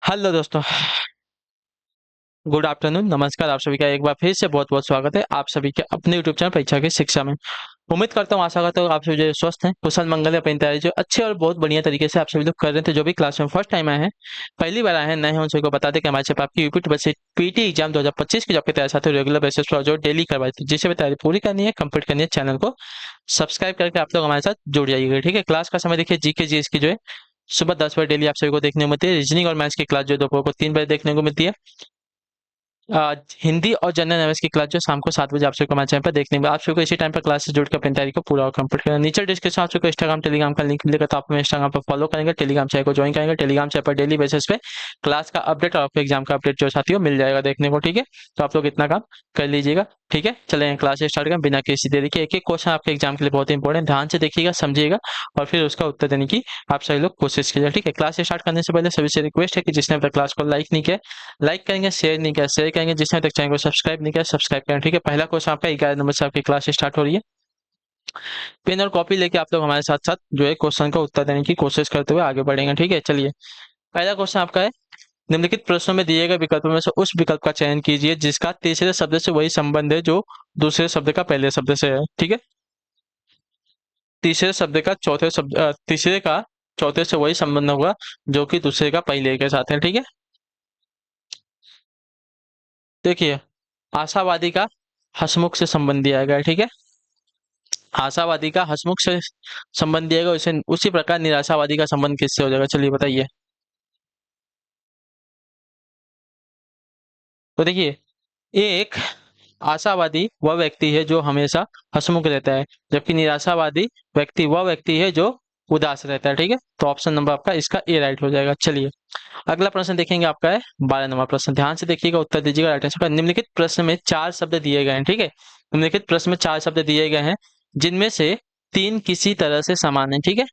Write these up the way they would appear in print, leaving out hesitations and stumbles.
Hello दोस्तों। Good afternoon, नमस्कार। आप सभी का एक बार फिर से बहुत बहुत स्वागत है आप सभी के अपने यूट्यूब चैनल परीक्षा की शिक्षा में। उम्मीद करता हूँ, आशा करता हूँ आप सभी जो स्वस्थ हैं, कुशल मंगल है, अपनी तैयारी जो अच्छे और बहुत बढ़िया तरीके से आप सभी लोग कर रहे थे। जो भी क्लास में फर्स्ट टाइम आए हैं, पहली बार आए हैं, नए हैं, उन सभी को बता दें कि हमारे से आपकी यूपी बस पीटी एग्जाम 2025 की जो आपकी तैयारी साथ रेगुलर बेसिस पर जो डेली करवाई थी, जिसे भी तैयारी पूरी करनी है, कंप्लीट करनी है, चैनल को सब्सक्राइब करके आप लोग हमारे साथ जुड़ जाइएगा। ठीक है, क्लास का समय देखिए, जीके जीएस की जो है सुबह 10 बजे डेली आप सभी को देखने को मिलती है। रीजनिंग और मैथ्स की क्लास जो है दोपहर को 3 बजे देखने को मिलती है। हिंदी और जनरल अवेयर्स की क्लास जो शाम को 7 बजे आप सबको हमारे चैनल पर देखने में, आप सबको इसी टाइम पर क्लास से जुड़ कर अपनी तैयारी को पूरा और कंप्लीट करना। नीचे डिस्क्रिप्शन आप सबको इंस्टाग्राम टेलीग्राम का लिंक मिलेगा, तो आप हमें इंस्टाग्राम पर फॉलो करेंगे, टेलीग्राम चैनल को ज्वाइन करेंगे। टेलीग्राम चैनल पर डेली बेसिस पे क्लास का अपडेट और आपको एग्जाम का अपडेट जो साथियों मिल जाएगा देखने को। ठीक है, तो आप लोग इतना काम कर लीजिएगा। ठीक है, चलें क्लास स्टार्ट करें बिना किसी देरी के। एक एक क्वेश्चन आपके एग्जाम के लिए बहुत इंपॉर्टेंट, ध्यान से देखिएगा, समझिएगा और फिर उसका उत्तर देने की आप सभी लोग कोशिश कीजिए। ठीक है, क्लास स्टार्ट करने से पहले सभी से रिक्वेस्ट है कि जिसने अब तक क्लास को लाइक नहीं किया, लाइक करेंगे, शेयर नहीं किया, शेयर करेंगे, जिसने अब तक चैनल को सब्सक्राइब नहीं किया, सब्सक्राइब करें। ठीक है, पहला क्वेश्चन आपका 11 नंबर से आपकी क्लास स्टार्ट हो रही है। पेन और कॉपी लेके आप लोग हमारे साथ साथ जो है क्वेश्चन का उत्तर देने की कोशिश करते हुए आगे बढ़ेंगे। ठीक है, चलिए पहला क्वेश्चन आपका है, निम्नलिखित प्रश्नों में दिए गए विकल्पों में से उस विकल्प का चयन कीजिए जिसका तीसरे शब्द से वही संबंध है जो दूसरे शब्द का पहले शब्द से है। ठीक है, तीसरे का चौथे से वही संबंध होगा जो कि दूसरे का पहले के साथ है। ठीक है, देखिए आशावादी का हसमुख से संबंध दिया गया है। ठीक है, आशावादी का हसमुख से संबंध दिया गया, उसे उसी प्रकार निराशावादी का संबंध किससे हो जाएगा, चलिए बताइए। तो देखिए, एक आशावादी वह व्यक्ति है जो हमेशा हंसमुख रहता है, जबकि निराशावादी व्यक्ति वह व्यक्ति है जो उदास रहता है। ठीक है, तो ऑप्शन नंबर आपका इसका ए राइट हो जाएगा। चलिए अगला प्रश्न देखेंगे, आपका है 12 नंबर प्रश्न। ध्यान से देखिएगा, उत्तर दीजिएगा राइट आंसर का। निम्नलिखित प्रश्न में चार शब्द दिए गए हैं। ठीक है, निम्नलिखित प्रश्न में चार शब्द दिए गए हैं जिनमें से तीन किसी तरह से समान है। ठीक है,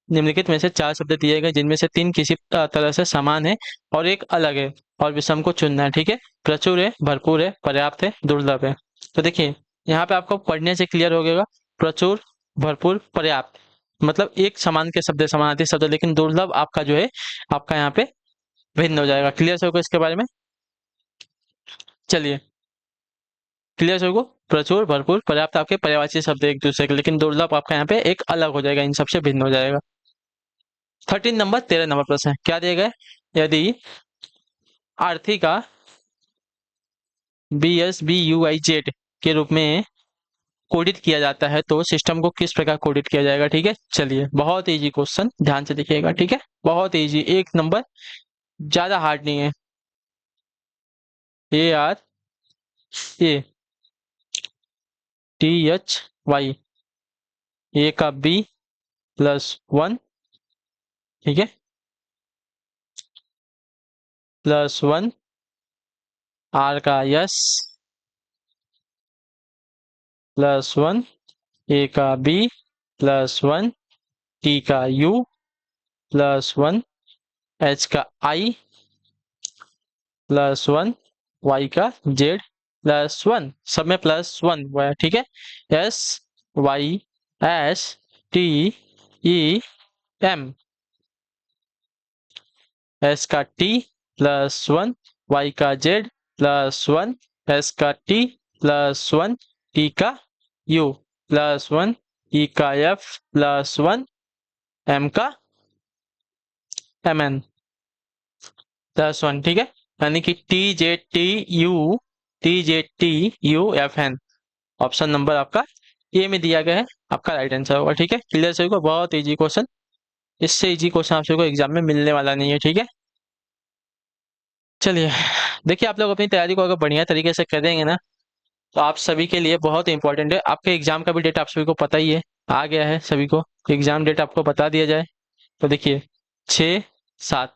निम्नलिखित में से चार शब्द दिए गए जिनमें से तीन किसी तरह से समान है और एक अलग है, और विषम को चुनना है। ठीक है, प्रचुर है, भरपूर है, पर्याप्त है, दुर्लभ है। तो देखिए यहाँ पे आपको पढ़ने से क्लियर हो गया, प्रचुर, भरपूर, पर्याप्त, मतलब एक समान के शब्द समानार्थी शब्द, लेकिन दुर्लभ आपका जो है आपका यहाँ पे भिन्न हो जाएगा। क्लियर से होगा इसके बारे में, चलिए क्लियर से होगा। प्रचुर, भरपूर, पर्याप्त आपके पर्यायवाची शब्द एक दूसरे के, लेकिन दुर्लभ आपका यहाँ पे एक अलग हो जाएगा, इन सबसे भिन्न हो जाएगा। 13 नंबर प्रश्न है, क्या दिया गया है? यदि आरती का BSBUIZ के रूप में कोडित किया जाता है तो सिस्टम को किस प्रकार कोडित किया जाएगा। ठीक है, चलिए बहुत इजी क्वेश्चन, ध्यान से देखिएगा। ठीक है, बहुत इजी, एक नंबर, ज्यादा हार्ड नहीं है। ARATHY, ए का B+1, ठीक है, +1, R का S+1, ए का B+1, T का U+1, H का I+1, Y का Z+1, सब में +1 हुआ है। ठीक है, SYSTEM, S का T+1, Y का Z+1, S का T+1, T का U+1, E का F+1, M का MN+1। ठीक है, यानी कि TZTUFN, ऑप्शन नंबर आपका ए में दिया गया है, आपका राइट आंसर होगा। ठीक है, क्लियर सभी को, बहुत इजी क्वेश्चन, इससे इजी क्वेश्चन आप सभी को एग्जाम में मिलने वाला नहीं है। ठीक है, चलिए देखिए, आप लोग अपनी तैयारी को अगर बढ़िया तरीके से करेंगे ना, तो आप सभी के लिए बहुत इंपॉर्टेंट है। आपके एग्जाम का भी डेट आप सभी को पता ही है, आ गया है सभी को, एग्जाम डेट आपको बता दिया जाए तो देखिए 6-7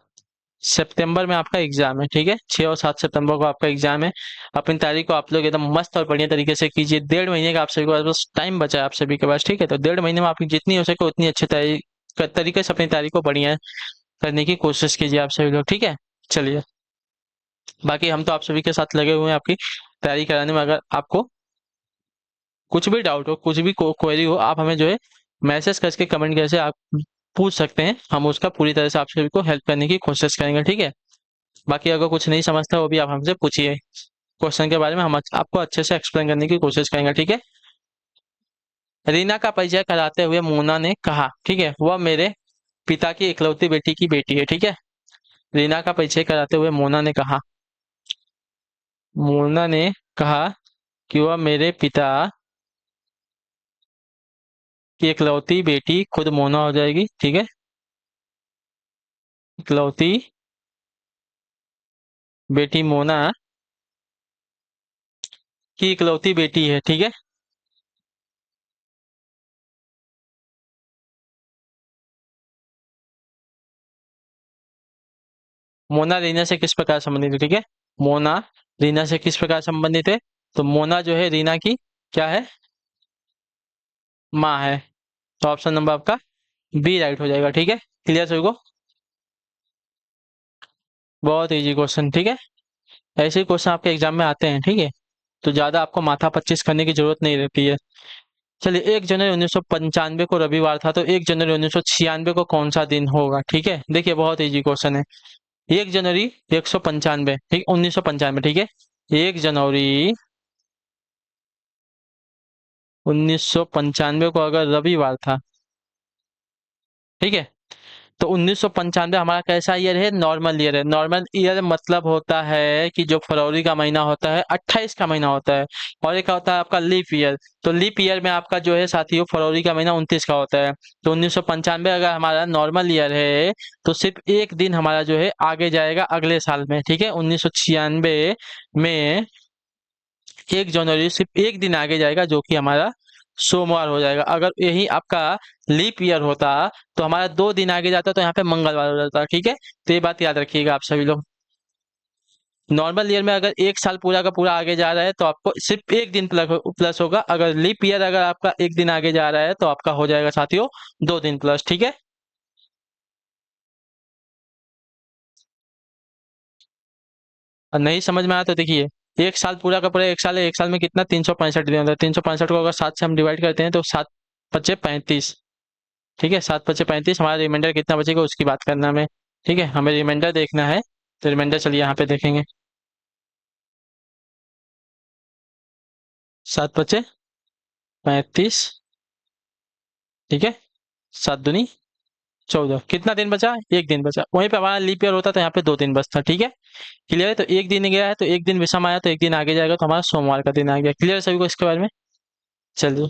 सितंबर में आपका एग्जाम है। ठीक है, 6 और 7 सितंबर को आपका एग्जाम है। अपनी तारीख को आप लोग एकदम मस्त और बढ़िया तरीके से कीजिए। 1.5 महीने का आप सभी के पास बस टाइम बचा है आप सभी के पास। ठीक है, तो 1.5 महीने में आपकी जितनी हो सके उतनी अच्छी तरीके से अपनी तारीख को बढ़िया करने की कोशिश कीजिए आप सभी लोग। ठीक है, चलिए बाकी हम तो आप सभी के साथ लगे हुए हैं आपकी तैयारी कराने में। अगर आपको कुछ भी डाउट हो, कुछ भी क्वेरी हो, आप हमें जो है मैसेज करके कमेंट करके आप पूछ सकते हैं, हम उसका पूरी तरह से आप सभी को हेल्प करने की कोशिश करेंगे। ठीक है, बाकी अगर कुछ नहीं समझता वो भी आप हमसे पूछिए, क्वेश्चन के बारे में हम आपको अच्छे से एक्सप्लेन करने की कोशिश करेंगे, ठीक है। रीना का परिचय कराते हुए मोना ने कहा, ठीक है, वह मेरे पिता की इकलौती बेटी की बेटी है, ठीक है। रीना का परिचय कराते हुए मोना ने कहा कि वह मेरे पिता की इकलौती बेटी, खुद मोना हो जाएगी, ठीक है, इकलौती बेटी मोना की इकलौती बेटी है, ठीक है। मोना रीना से किस प्रकार संबंधित है, ठीक है। मोना रीना से किस प्रकार संबंधित है, तो मोना जो है रीना की क्या है, माँ है। तो ऑप्शन नंबर आपका बी राइट हो जाएगा, ठीक है। क्लियर सभी को? बहुत इजी क्वेश्चन, ठीक है। ऐसे ही क्वेश्चन आपके एग्जाम में आते हैं, ठीक है। तो ज्यादा आपको माथा पच्चीस करने की जरूरत नहीं रहती है। चलिए, 1 जनवरी 1995 को रविवार था, तो 1 जनवरी 1996 को कौन सा दिन होगा, ठीक है। देखिए बहुत इजी क्वेश्चन है। 1 जनवरी 195, ठीक, 1995, ठीक है। 1 जनवरी 1995 को अगर रविवार था, ठीक है, तो 1995 हमारा कैसा ईयर है, नॉर्मल ईयर है। नॉर्मल ईयर मतलब होता है कि जो फरवरी का महीना होता है 28 का महीना होता है, और एक होता है आपका लीप ईयर। तो लीप ईयर में आपका जो है साथियों फरवरी का महीना 29 का होता है। तो 1995 अगर हमारा नॉर्मल ईयर है तो सिर्फ एक दिन हमारा जो है आगे जाएगा अगले साल में, ठीक है। 1996 में 1 जनवरी सिर्फ एक दिन आगे जाएगा, जो कि हमारा सोमवार हो जाएगा। अगर यही आपका लीप ईयर होता तो हमारा 2 दिन आगे जाता, तो यहाँ पे मंगलवार हो जाता, ठीक है। तो ये बात याद रखिएगा आप सभी लोग। नॉर्मल ईयर में अगर एक साल पूरा का पूरा आगे जा रहा है तो आपको सिर्फ एक दिन प्लस होगा। अगर लीप ईयर अगर आपका एक दिन आगे जा रहा है तो आपका हो जाएगा साथियों 2 दिन प्लस, ठीक है। और नहीं समझ में आया तो देखिए, एक साल पूरा का पूरा एक साल है, एक साल में कितना 365 दिन होता है। 365 को अगर 7 से हम डिवाइड करते हैं तो 7 × 5 = 35, ठीक है। 7 × 5 = 35, हमारा रिमाइंडर कितना बचेगा उसकी बात करना हमें, ठीक है। हमें रिमाइंडर देखना है, तो रिमाइंडर चलिए यहाँ पे देखेंगे। 7 × 5 = 35, ठीक है। 7 × 2 = 14, कितना दिन बचा, एक दिन बचा। वहीं पे हमारा लीप ईयर होता तो यहाँ पे 2 दिन बचता, ठीक है। क्लियर है? तो एक दिन गया है तो एक दिन विषम आया तो एक दिन आगे जाएगा, तो हमारा सोमवार का दिन आ गया। क्लियर सभी को इसके बारे में? चलिए,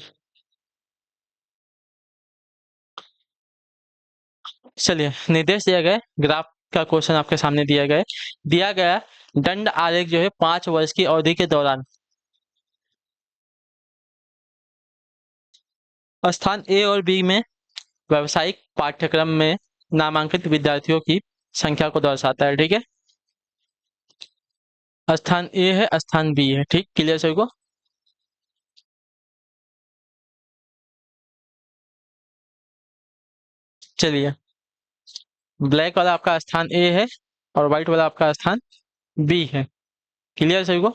चलिए निर्देश दिया गया है, ग्राफ का क्वेश्चन आपके सामने दिया गया दंड आरेख जो है 5 वर्ष की अवधि के दौरान स्थान ए और बी में व्यावसायिक पाठ्यक्रम में नामांकित विद्यार्थियों की संख्या को दर्शाता है, ठीक है। स्थान ए है, स्थान बी है, ठीक। क्लियर सभी को? चलिए, ब्लैक वाला आपका स्थान ए है और व्हाइट वाला आपका स्थान बी है। क्लियर सभी को?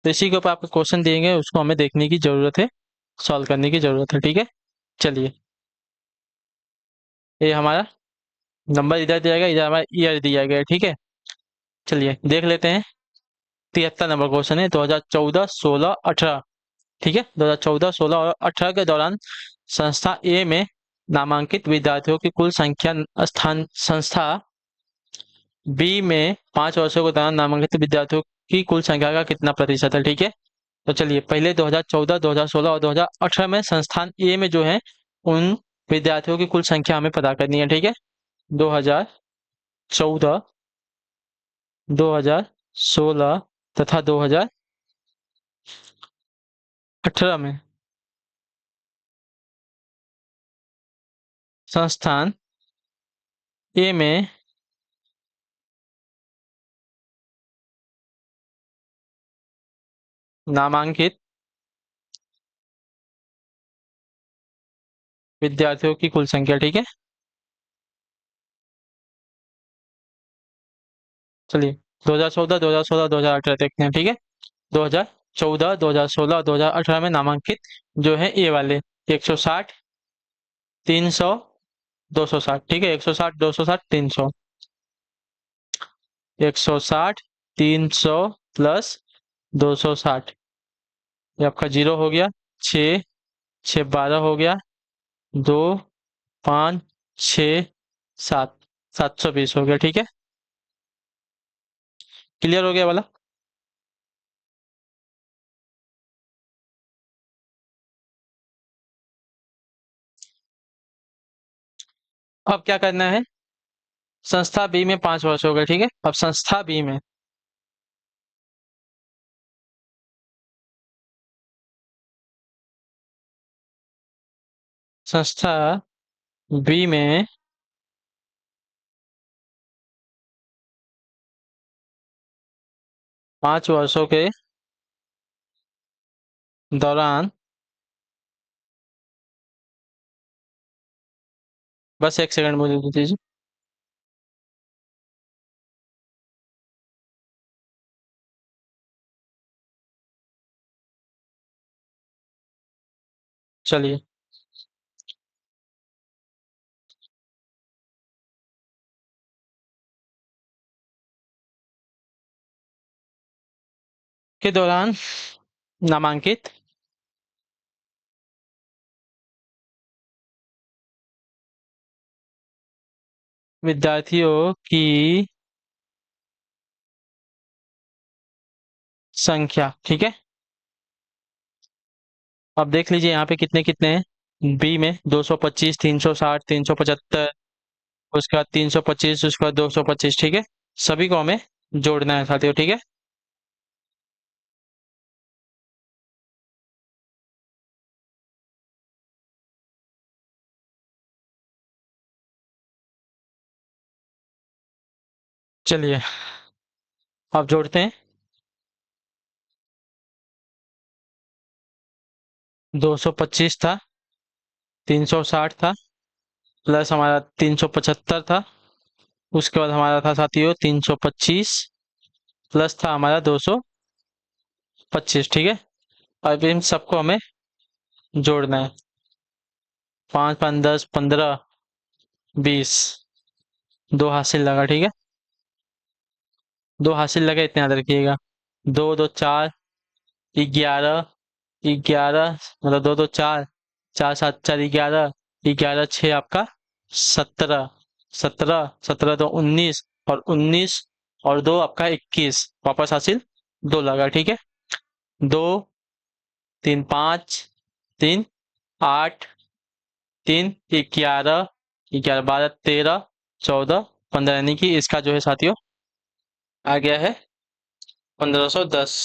तो इसी के ऊपर आपको क्वेश्चन देंगे, उसको हमें देखने की जरूरत है, सॉल्व करने की जरूरत है, ठीक है। चलिए, ये हमारा नंबर इधर दिया गया, इधर हमारा ईयर दिया गया है, ठीक है। चलिए देख लेते हैं। 73 नंबर क्वेश्चन है, 2014, 16, 18, ठीक है। 2014, 16 और 18 के दौरान संस्था ए में नामांकित विद्यार्थियों की कुल संख्या स्थान संस्था बी में 5 वर्षों के दौरान नामांकित विद्यार्थियों की कुल संख्या का कितना प्रतिशत है, ठीक है। तो चलिए पहले 2014, 2016 और 2018 में संस्थान ए में जो है उन विद्यार्थियों की कुल संख्या हमें पता करनी है, ठीक है। 2014, 2016 तथा 2018 में संस्थान ए में नामांकित विद्यार्थियों की कुल संख्या, ठीक है। चलिए 2014, 2016, 2018 देखते हैं, ठीक है। 2014, 2016 और 2018 में नामांकित जो है ए वाले 160, 300, 260, ठीक है। 160, 260, 300। 160, 300 प्लस 260, ये आपका 0 हो गया। 6, 12 हो गया। 2, 5, 6, 7, 720 हो गया। ठीक है, क्लियर हो गया वाला। अब क्या करना है, संस्था बी में 5 वर्ष हो गए। ठीक है, अब संस्था बी में, संस्था बी में 5 वर्षों के दौरान, बस एक सेकंड मुझे दे दीजिए। चलिए, के दौरान नामांकित विद्यार्थियों की संख्या। ठीक है, अब देख लीजिए यहाँ पे कितने कितने हैं। बी में 225, 360, 375, उसके बाद 325, उसके बाद 225। ठीक है, सभी को हमें जोड़ना है साथियों। ठीक है, चलिए अब जोड़ते हैं। 225 था, 360 था, प्लस हमारा 375 था, उसके बाद हमारा था साथियों 325, प्लस था हमारा 225। ठीक है, अब इन सबको हमें जोड़ना है। 5, 5, 10, 15, 20, दो हासिल लगा। ठीक है, दो हासिल लगे, इतने याद रखिएगा। दो दो चार, 11, 11, मतलब दो दो चार, चार सात चार 11, 11 6 आपका 17, 17, 17 तो 19, और 19 और दो आपका 21, वापस हासिल दो लगा। ठीक है, दो, 3, 5, 3, 8, 3, 11, 11, 12, 13, 14, 15, यानी कि इसका जो है साथियों आ गया है 1510।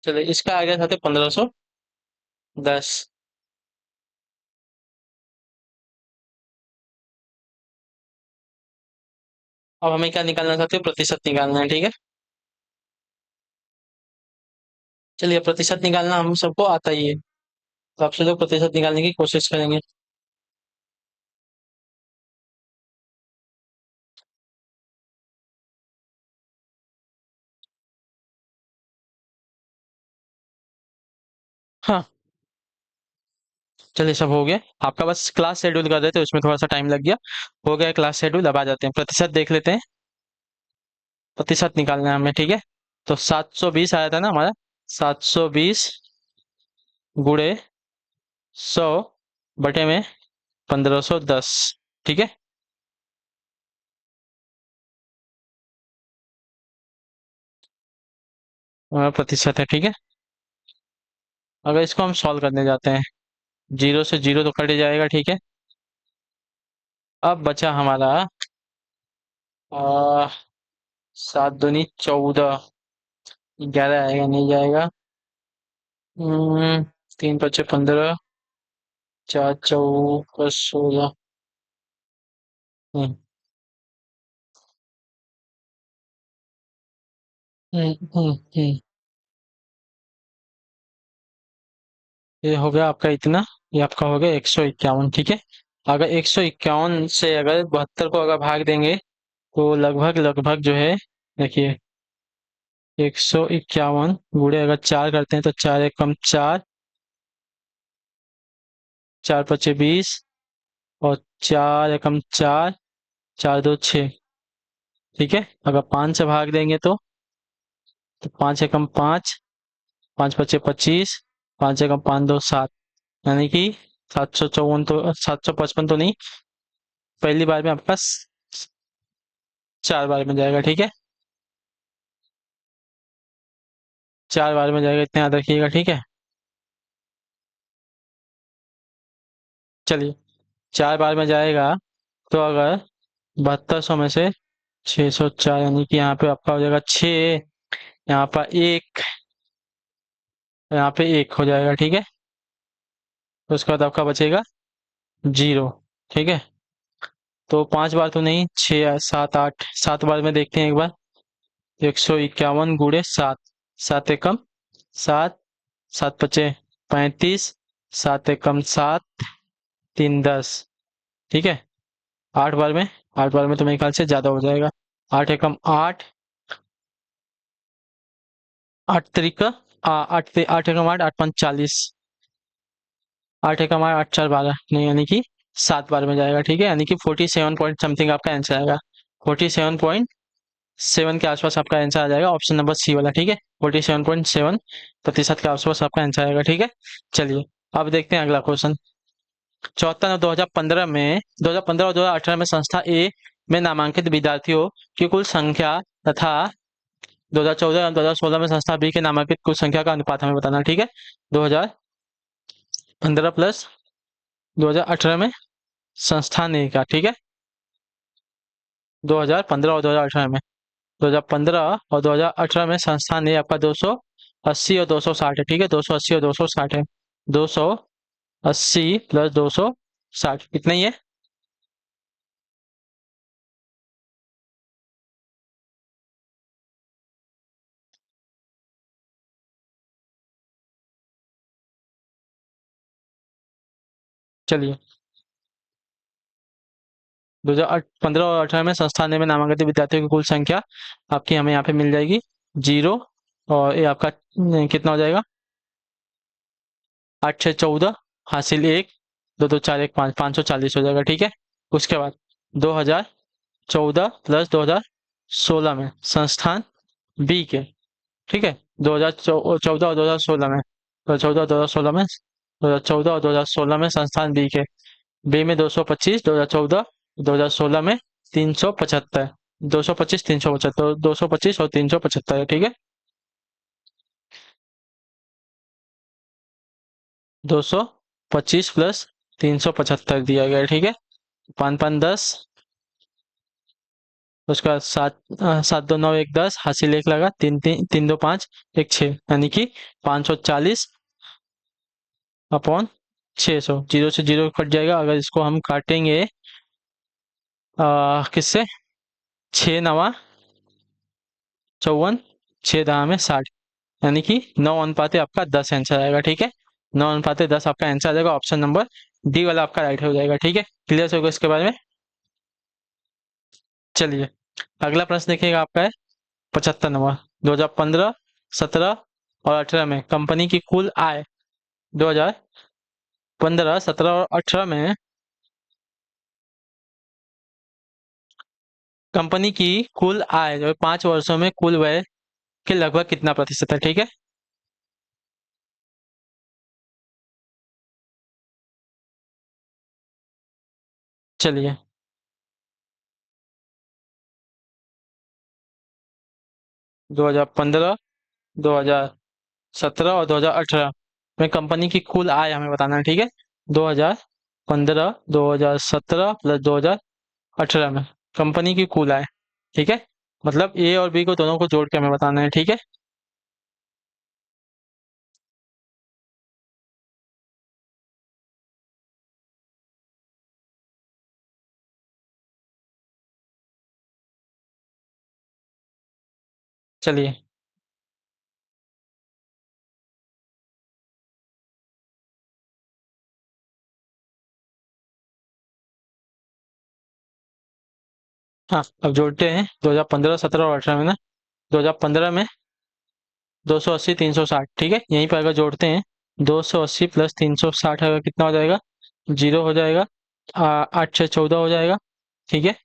चलिए, इसका आ गया साथियों 1510। अब हमें क्या निकालना है साथियों, प्रतिशत निकालना है। ठीक है, चलिए प्रतिशत निकालना हम सबको आता ही है, तो आपसे लोग प्रतिशत निकालने की कोशिश करेंगे। हाँ, चलिए सब हो गया। आपका बस क्लास शेड्यूल कर देते, उसमें थोड़ा सा टाइम लग गया। हो गया क्लास शेड्यूल, अब आ जाते हैं प्रतिशत देख लेते हैं। प्रतिशत निकालना है हमें। ठीक है, तो 720 आया था ना हमारा, 720 गुणे 100 बटे में 1510। ठीक है, हमारा प्रतिशत है। ठीक है, अगर इसको हम सॉल्व करने जाते हैं, जीरो से जीरो तो कट ही जाएगा। ठीक है, अब बचा हमारा आ, 7 दूनी 14, 11 आएगा नहीं जाएगा। 3, 5, 15, 4, 14, 16। हम्म, हम्म, ये हो गया आपका इतना, ये आपका हो गया 151। ठीक है, अगर 151 से अगर 72 को अगर भाग देंगे, तो लगभग लगभग जो है, देखिए 151 गुणे अगर 4 करते हैं तो 4 एक कम 4, चार पच्चे 20 और चार एकम चार, चार दो छः। ठीक है, अगर 5 से भाग देंगे तो 5 एकम 5, 5 पच्चे 25, 5 एकम 5 दो 7, यानी कि 754 तो 755 तो नहीं, पहली बार में आपका 4 बार में जाएगा। ठीक है, 4 बार में जाएगा, इतना याद रखिएगा। ठीक है, चलिए 4 बार में जाएगा तो अगर 7200 में से 604, यानी कि यहाँ पे आपका हो जाएगा 6, यहाँ पर एक, यहाँ पे एक हो जाएगा। ठीक है, तो उसके बाद आपका बचेगा 0। ठीक है, तो 5 बार तो नहीं, 6 7 8, 7 बार में देखते हैं एक बार। 151 गुड़े 7, 7 एकम 7, 7 पच्चे 35, 7 एकम 7, 3 10। ठीक है, 8 बार में, 8 बार में तो मेरे ख्याल से ज़्यादा हो जाएगा। 8 एकम 8, 8 एकम 8, 8 पंच 40, 8 एकम 8, 8 4 12, नहीं, यानी कि 7 बार में जाएगा। ठीक है, यानी कि 47 पॉइंट समथिंग आपका आंसर आएगा। 47.7 के आसपास आपका आंसर आ जाएगा, ऑप्शन नंबर सी वाला। ठीक है, 47.7% के आसपास आपका आंसर आएगा। ठीक है, चलिए अब देखते हैं अगला क्वेश्चन। 74 और 2015 में, 2015 और 2018 में संस्था ए में नामांकित विद्यार्थियों की कुल संख्या तथा 2014 और 2016 में संस्था बी के नामांकित कुल संख्या का अनुपात हमें बताना। ठीक है, 2015 प्लस 2018 में संस्थान ए का। ठीक है, 2015 और 2018 में, 2015 और 2018 में संस्थान ए आपका 280 और 260 है। ठीक है, 280 और 260 है। 280 प्लस 260 कितना ही है? चलिए, 2015 और 18 में संस्थान में नामांकित विद्यार्थियों की कुल संख्या आपकी हमें यहाँ पे मिल जाएगी 0। और ये आपका कितना हो जाएगा? 8 6 14, हासिल 1, 2 2 4 1 5, 540 हो जाएगा। ठीक है, उसके बाद 2014 प्लस 2016 में संस्थान बी के। ठीक है, 2014 और 2016 में, 2014 और 2016 में, 2014 और 2016 में संस्थान बी के, बी में 225, 2014, 2016 में 375, 225 375, 225 और 375 है। ठीक है, 225 प्लस 375 दिया गया है। ठीक है, 5 5 10, उसके बाद 7 7 2 9 1 10, हासिल 1 लगा, 3 3 3 2 5 1 6, यानी कि 540 अपॉन 600। जीरो से जीरो कट जाएगा। अगर इसको हम काटेंगे किससे? 6 9 54, 6 10 में 60, यानी कि 9 अनुपाते आपका 10 आंसर आएगा। ठीक है, 9 अनुपाते 10 आपका आंसर आ जाएगा। ऑप्शन नंबर डी वाला आपका राइट हो जाएगा। ठीक है, क्लियर होगा इसके बारे में। चलिए अगला प्रश्न देखिएगा, आपका है 75 नंबर। 2015, 17 और 18 में कंपनी की कुल आय, 2015, 17 और 18 में कंपनी की कुल आय जो 5 वर्षों में कुल व्यय के लगभग कितना प्रतिशत है? ठीक है, चलिए 2015, 2017 और 2018 में कंपनी की कुल आय हमें बताना है। ठीक है, 2015, 2017 प्लस 2018 में कंपनी की कुल आय। ठीक है, मतलब ए और बी को दोनों को जोड़ के हमें बताना है। ठीक है, चलिए हाँ, अब जोड़ते हैं 2015, 17 और 18 में ना। 2015 में 280, 360। ठीक है, यहीं पर अगर जोड़ते हैं 280 प्लस 360 अगर कितना हो जाएगा? जीरो हो जाएगा, 8 6 14 हो जाएगा, ठीक है।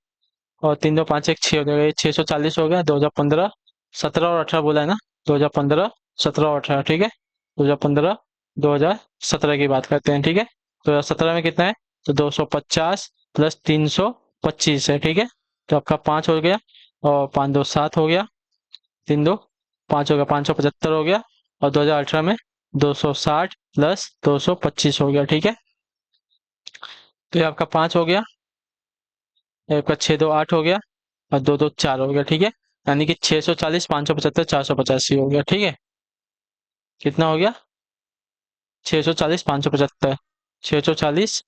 और 3 2 5 1 6 हो जाएगा, ये 640 हो गया। 2015, 17 और 18 बोला है ना, 2015 17 और 18, ठीक है। 2015 2017 की बात करते हैं, ठीक है। 2017 में कितना है, तो 250 प्लस 325 है, ठीक है। तो आपका 5 हो गया, और 5 2 7 हो गया, 3 2 5 हो गया, 575 हो गया। और 2018 में 260 प्लस 225 हो गया, ठीक है। तो ये आपका 5 हो गया, ये आपका 6 2 8 हो गया, और 2 2 4 हो गया, ठीक है। यानी कि 640 575 485 हो गया, ठीक है। कितना हो गया, 640 575, 640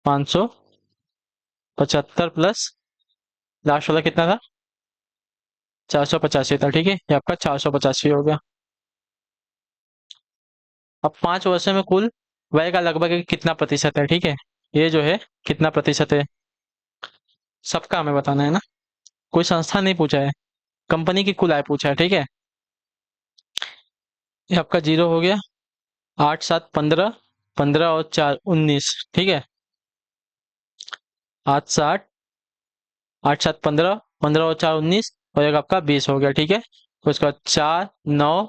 575 प्लस लास्ट वाला कितना था, 485 था, ठीक है। ये आपका 485 हो गया। अब 5 वर्षों में कुल व्यय का लगभग कितना प्रतिशत है, ठीक है। ये जो है कितना प्रतिशत है, सबका हमें बताना है ना, कोई संस्था नहीं पूछा है, कंपनी की कुल आय पूछा है, ठीक है। ये आपका जीरो हो गया, 8 7 15, 15 और 4 19, ठीक है। 8 60, 8 7 15, 15 और 4 19, और एक आपका 20 हो गया, ठीक है। उसके बाद 4 9,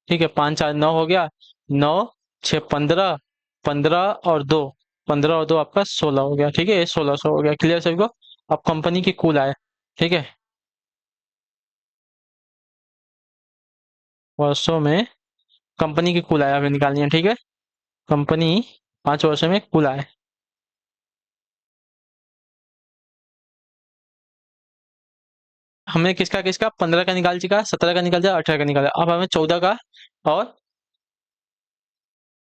ठीक है, 5 4 9 हो गया, 9 6 15, 15 और 2, 15 और 2 आपका 16 हो गया, ठीक है। ये 1600 हो गया, क्लियर सभी को। अब कंपनी की कुल आय, ठीक है, वर्षों में कंपनी की कुल आय हमें निकालनी है, ठीक है। कंपनी 5 वर्षों में कुल आय, हमने किसका किसका 15 का निकाल चुका, 17 का निकाल दिया, 18 का निकाला। अब हमें 14 का, और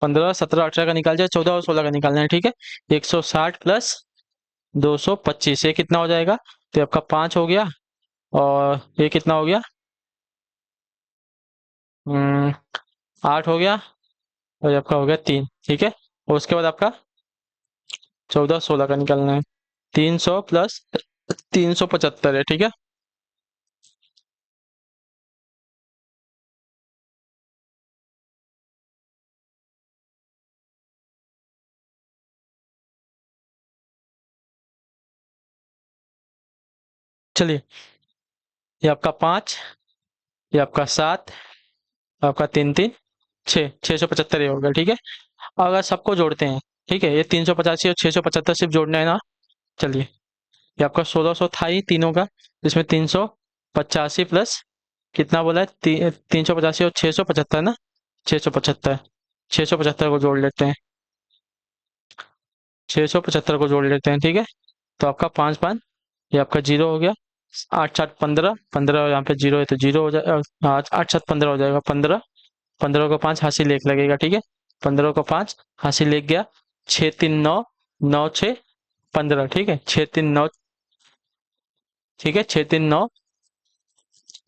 15 17 18 का निकाल दिया, 14 और 16 का निकालना है, ठीक है। 160 प्लस 225, ये कितना हो जाएगा, तो ये आपका 5 हो गया, और ये कितना हो गया, 8 हो गया, और ये आपका हो गया 3, ठीक है। और उसके बाद आपका 14 16 का निकालना है, 300 प्लस 375 है, ठीक है। चलिए, ये आपका 5, ये आपका 7, आपका 3 3 6 675 हो गया, ठीक है। अगर सबको जोड़ते हैं, ठीक है, ये 385 और 675 सिर्फ जोड़ना है ना। चलिए, ये आपका 1600 था ही तीनों का, इसमें 385 प्लस कितना बोला है, 385 और 675 ना, 675, 675 को जोड़ लेते हैं, 675 को जोड़ लेते हैं, ठीक है। तो आपका 5 5, ये आपका जीरो हो गया। 8 7 15, 15 यहाँ पे जीरो है तो जीरो हो जाएगा, 8 7 15 हो जाएगा, 15, 15 को 5 हासिल एक लगेगा, ठीक है। 15 को 5 हासिल एक गया, 6 3 9, 9 6 15, ठीक है। 6 3 9, ठीक है, 6 3 9,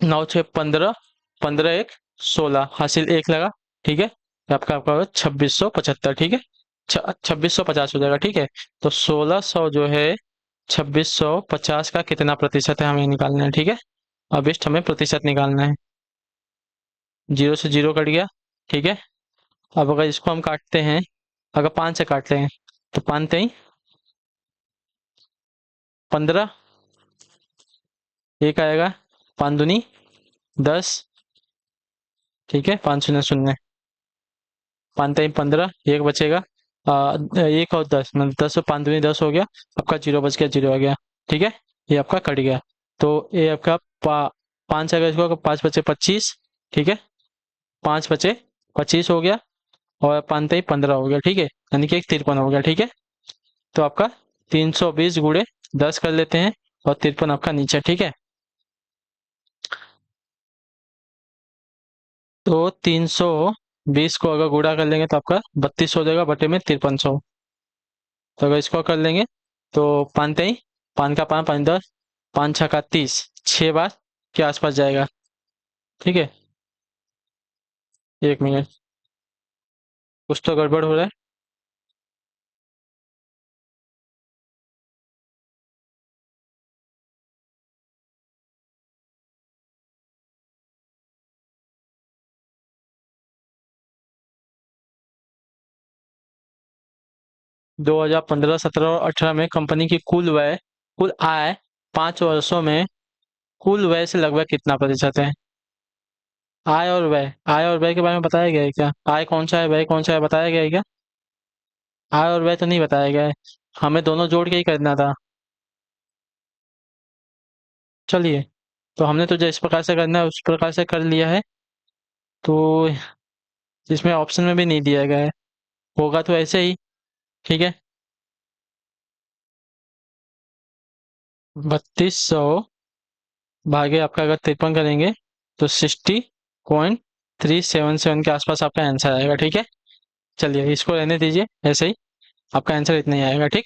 9 6 15, 15 1 16 हासिल एक लगा, ठीक है। तो आपका आपका 2675, ठीक है। 2650 हो जाएगा, ठीक है। तो 1600 जो है 2650 का कितना प्रतिशत है हमें निकालना है, ठीक है। अब इस्ट हमें प्रतिशत निकालना है, जीरो से जीरो कट गया, ठीक है। अब अगर इसको हम काटते हैं, अगर 5 से काटते हैं, तो 5 3 15, एक आएगा, 5 दूनी 10, ठीक है। 5 0 0, 5 3 15, एक बचेगा, एक और 10, मतलब 10 और 5 दूनी 10 हो गया, आपका जीरो बच गया, जीरो आ गया, ठीक है। ये आपका कट गया, तो ये आपका 5 आएगा, इसको 5 बचे 25, ठीक है। 5 बचे 25 हो गया, और 5 3 15 हो गया, ठीक है। यानी कि एक 53 हो गया, ठीक है। तो आपका 320 × 10 कर लेते हैं, और 53 आपका नीचे, ठीक है। तो 320 को अगर गुणा कर लेंगे तो आपका 32 हो जाएगा, बटे में 5300। तो अगर इसको कर लेंगे, तो 5 3 5 का 5 5 10, 5 6 का 30, 6 बार के आसपास जाएगा, ठीक है। 1 मिनट, कुछ तो गड़बड़ हो रहा है। 2015, 17 और 18 में कंपनी की कुल आय 5 वर्षों में कुल व्यय से लगभग कितना प्रतिशत है? आय और व्यय के बारे में बताया गया है क्या? आय कौन सा है, व्यय कौन सा है, बताया गया है क्या? आय और व्यय तो नहीं बताया गया है। हमें दोनों जोड़ के ही करना था। चलिए, तो हमने तो जिस प्रकार से करना है उस प्रकार से कर लिया है। तो इसमें ऑप्शन में भी नहीं दिया गया है, होगा तो ऐसे ही। ठीक है, 3200 भागे आपका अगर 53 करेंगे तो 60.377 के आसपास आपका आंसर आएगा। ठीक है, चलिए इसको रहने दीजिए ऐसे ही, आपका आंसर इतना ही आएगा। ठीक,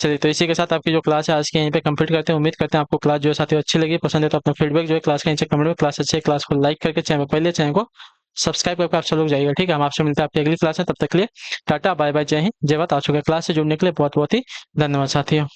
चलिए तो इसी के साथ आपकी जो क्लास है आज की यहीं पे कंप्लीट करते हैं। उम्मीद करते हैं आपको क्लास जो है साथियों अच्छी लगी, पसंद है तो अपना फीडबैक जो है क्लास के नीचे कमेंट में, क्लास अच्छी है क्लास को लाइक करके चैनल पर पहले चैनल को सब्सक्राइब करके आप सब लोग जाइएगा। ठीक है, हम आपसे मिलते हैं आपकी अगली क्लास में, तब तक के लिए टाटा बाय बाय, जय हिंद जय भारत। आप सबके क्लास से जुड़ने के लिए बहुत बहुत ही धन्यवाद साथियों।